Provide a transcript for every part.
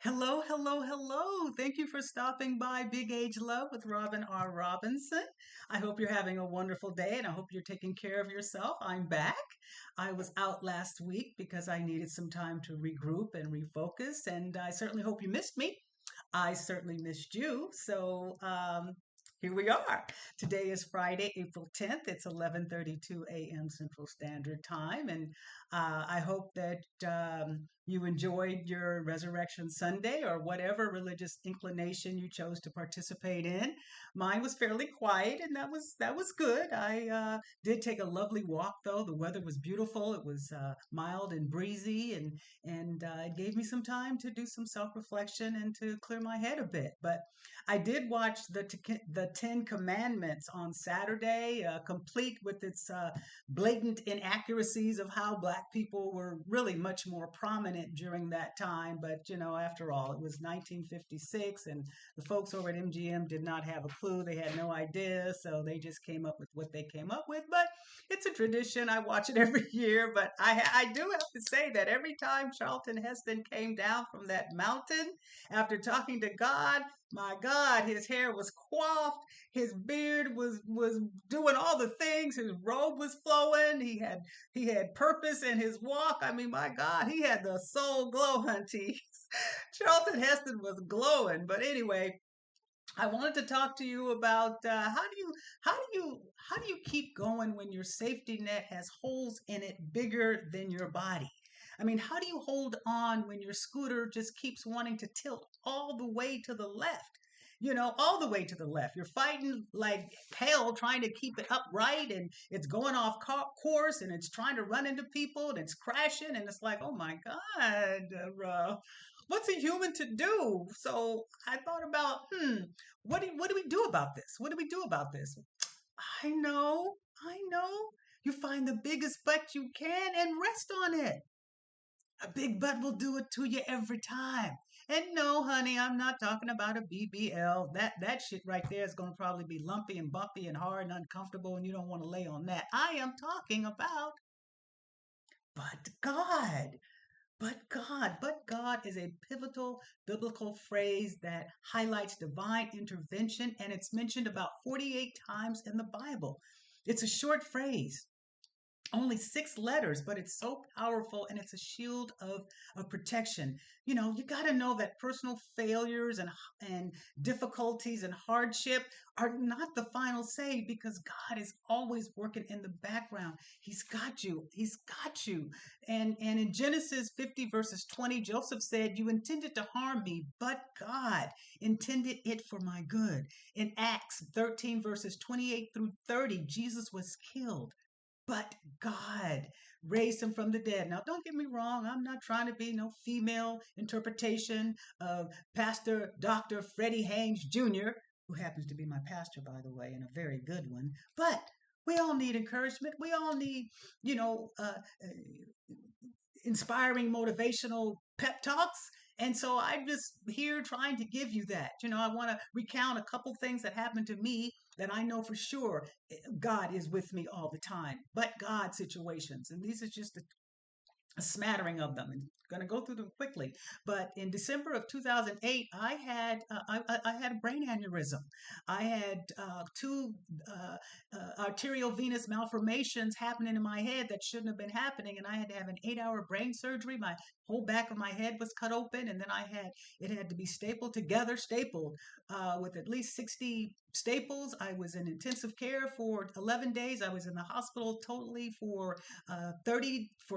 Hello, hello, hello. Thank you for stopping by Big Age Love with Robin R. Robinson. I hope you're having a wonderful day and I hope you're taking care of yourself. I'm back. I was out last week because I needed some time to regroup and refocus, and I certainly hope you missed me. I certainly missed you. Here we are. Today is Friday, April 10th. It's 11:32 a.m. Central Standard Time, and I hope that you enjoyed your Resurrection Sunday or whatever religious inclination you chose to participate in. Mine was fairly quiet, and that was good. I did take a lovely walk, though. The weather was beautiful. It was mild and breezy, and it gave me some time to do some self-reflection and to clear my head a bit. But I did watch the Ten Commandments on Saturday, complete with its blatant inaccuracies of how Black people were really much more prominent during that time. But after all, it was 1956, and the folks over at MGM did not have a clue. They had no idea, so they just came up with what they came up with. But it's a tradition. I watch it every year, but I do have to say that every time Charlton Heston came down from that mountain after talking to God, my God, his hair was coiffed, his beard was doing all the things, his robe was flowing, he had purpose in his walk. I mean, my God, he had the soul glow, hunty. Charlton Heston was glowing. But anyway, I wanted to talk to you about how do you keep going when your safety net has holes in it bigger than your body? I mean, how do you hold on when your scooter just keeps wanting to tilt all the way to the left? All the way to the left. You're fighting like hell trying to keep it upright, and it's going off course, and it's trying to run into people, and it's crashing, and it's like, oh my God, what's a human to do? So I thought about, what do we do about this? What do we do about this? I know. You find the biggest butt you can and rest on it. A big butt will do it to you every time. And no, honey, I'm not talking about a BBL. That shit right there is going to probably be lumpy and bumpy and hard and uncomfortable, and you don't want to lay on that. I am talking about but God. But God is a pivotal biblical phrase that highlights divine intervention, and it's mentioned about 48 times in the Bible. It's a short phrase, only 6 letters, but it's so powerful, and it's a shield of protection. You got to know that personal failures and difficulties and hardship are not the final say, because God is always working in the background. He's got you. He's got you. And in Genesis 50 verses 20, Joseph said, "You intended to harm me, but God intended it for my good." In Acts 13 verses 28 through 30, Jesus was killed, but God raised him from the dead. Now, don't get me wrong. I'm not trying to be no female interpretation of Pastor Dr. Freddie Haynes Jr., who happens to be my pastor, by the way, and a very good one. But we all need encouragement. We all need, you know, uh, inspiring motivational pep talks. And so I'm just here trying to give you that. I want to recount a couple things that happened to me that I know for sure God is with me all the time, but God situations. And these are just a smattering of them, and going to go through them quickly. But in December of 2008, I had a brain aneurysm. I had two arterial venous malformations happening in my head that shouldn't have been happening, and I had to have an 8-hour brain surgery. My whole back of my head was cut open, and then it had to be stapled with at least 60 staples. I was in intensive care for 11 days. I was in the hospital totally for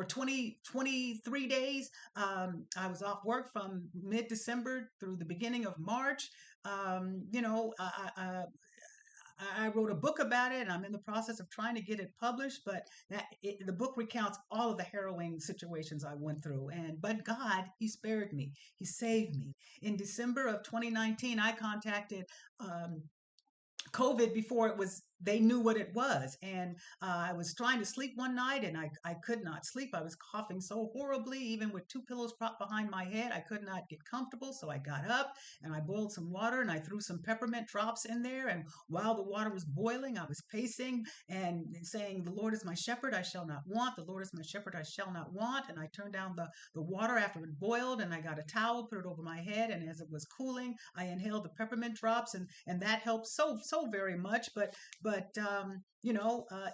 23 days. I was off work from mid-December through the beginning of March. I wrote a book about it, and I'm in the process of trying to get it published. But the book recounts all of the harrowing situations I went through. But God, He spared me. He saved me. In December of 2019, I contacted COVID before it was they knew what it was. And I was trying to sleep one night and I could not sleep. I was coughing so horribly, even with two pillows propped behind my head. I could not get comfortable. So I got up and I boiled some water and I threw some peppermint drops in there. And while the water was boiling, I was pacing and saying, "The Lord is my shepherd, I shall not want. The Lord is my shepherd, I shall not want." And I turned down the water after it boiled and I got a towel, put it over my head. And as it was cooling, I inhaled the peppermint drops and that helped so very much.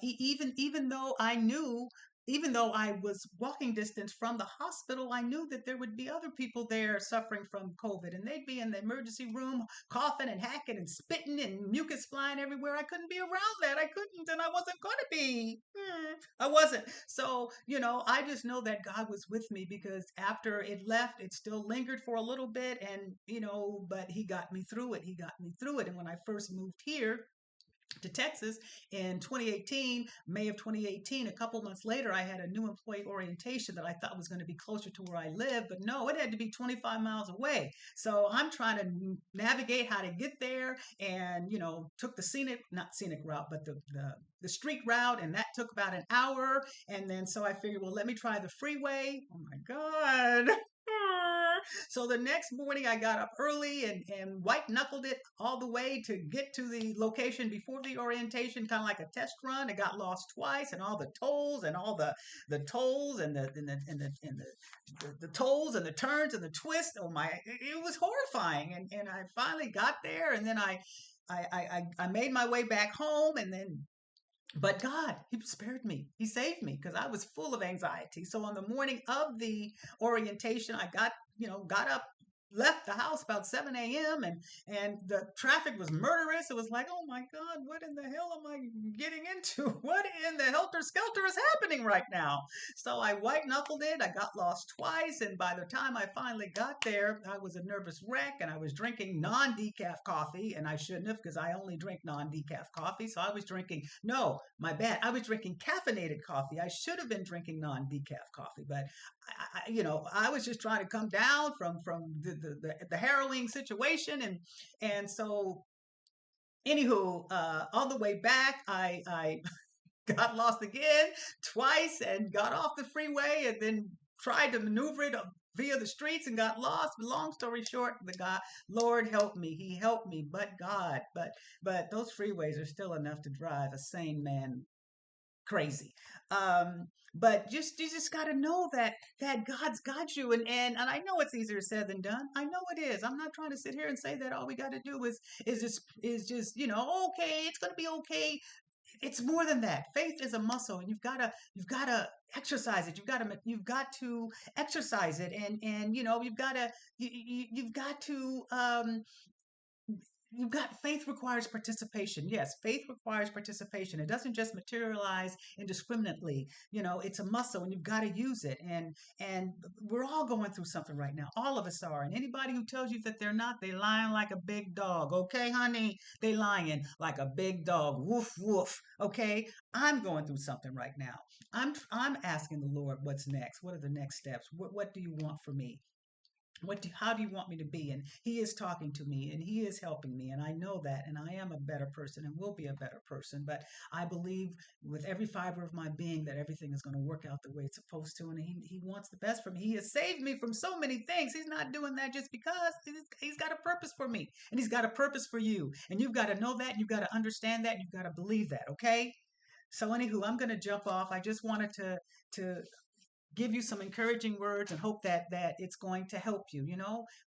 Even though I knew, even though I was walking distance from the hospital, I knew that there would be other people there suffering from COVID, and they'd be in the emergency room coughing and hacking and spitting and mucus flying everywhere. I couldn't be around that. I couldn't, and I wasn't going to be. I wasn't. So, I just know that God was with me because after it left, it still lingered for a little bit, but He got me through it. He got me through it. And when I first moved here, to Texas in 2018, May of 2018. A couple months later, I had a new employee orientation that I thought was going to be closer to where I live, but no, it had to be 25 miles away. So I'm trying to navigate how to get there, and took the not scenic route, but the street route, and that took about an hour. And then so I figured, well, let me try the freeway. Oh my God. So the next morning I got up early and white knuckled it all the way to get to the location before the orientation, kind of like a test run. I got lost twice, and all the tolls and all the tolls and the tolls and the turns and the twists. Oh my, it was horrifying. And I finally got there, and then I made my way back home, and then but God, He spared me. He saved me because I was full of anxiety. So on the morning of the orientation, I got up, left the house about 7 a.m. and the traffic was murderous. It was like, oh my God, what in the hell am I getting into? What in the helter skelter is happening right now? So I white knuckled it. I got lost twice, and by the time I finally got there, I was a nervous wreck, and I was drinking non-decaf coffee, and I shouldn't have because I only drink non-decaf coffee. So I was drinking, no, my bad, I was drinking caffeinated coffee. I should have been drinking non-decaf coffee, but I was just trying to come down from the harrowing situation, and so anywho, on the way back, I got lost again twice and got off the freeway and then tried to maneuver it via the streets and got lost. But long story short, the God, Lord helped me. He helped me, but God, but those freeways are still enough to drive a sane man crazy. But you just got to know that God's got you, and I know it's easier said than done. I know it is. I'm not trying to sit here and say that all we got to do is just okay, it's gonna be okay. It's more than that. Faith is a muscle, and you've got to exercise it. You've got to exercise it, and you've got to you've got faith requires participation. Yes, faith requires participation. It doesn't just materialize indiscriminately. It's a muscle and you've got to use it. And we're all going through something right now. All of us are. And anybody who tells you that they're not, they lying like a big dog. Okay, honey? They lying like a big dog. Woof woof. Okay? I'm going through something right now. I'm asking the Lord what's next. What are the next steps? What do you want for me? How do you want me to be? And He is talking to me and He is helping me, and I know that, and I am a better person and will be a better person. But I believe with every fiber of my being that everything is going to work out the way it's supposed to, and He wants the best for me. He has saved me from so many things. He's not doing that just because. He's got a purpose for me, and He's got a purpose for you, and you've got to know that, you've got to understand that, you've got to believe that. Okay. So anywho, I'm going to jump off. I just wanted to give you some encouraging words and hope that it's going to help you.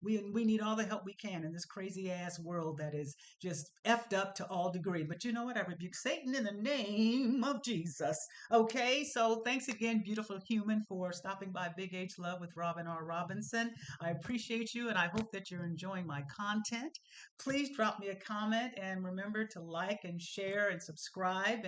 We need all the help we can in this crazy ass world that is just effed up to all degree. But you know what? I rebuke Satan in the name of Jesus. Okay, so thanks again, beautiful human, for stopping by Big H Love with Robin R. Robinson. I appreciate you, and I hope that you're enjoying my content. Please drop me a comment, and remember to like and share and subscribe,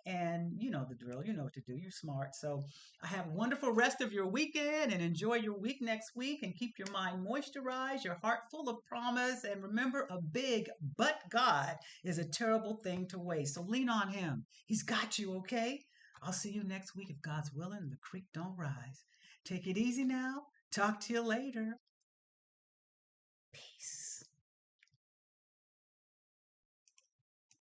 and you know the drill. You know what to do. You're smart. So I have a wonderful rest of your weekend, and enjoy your week next week, and keep your mind moisturized, your heart full of promise. And remember, a big but God is a terrible thing to waste. So lean on Him. He's got you, okay? I'll see you next week if God's willing and the creek don't rise. Take it easy now. Talk to you later. Peace.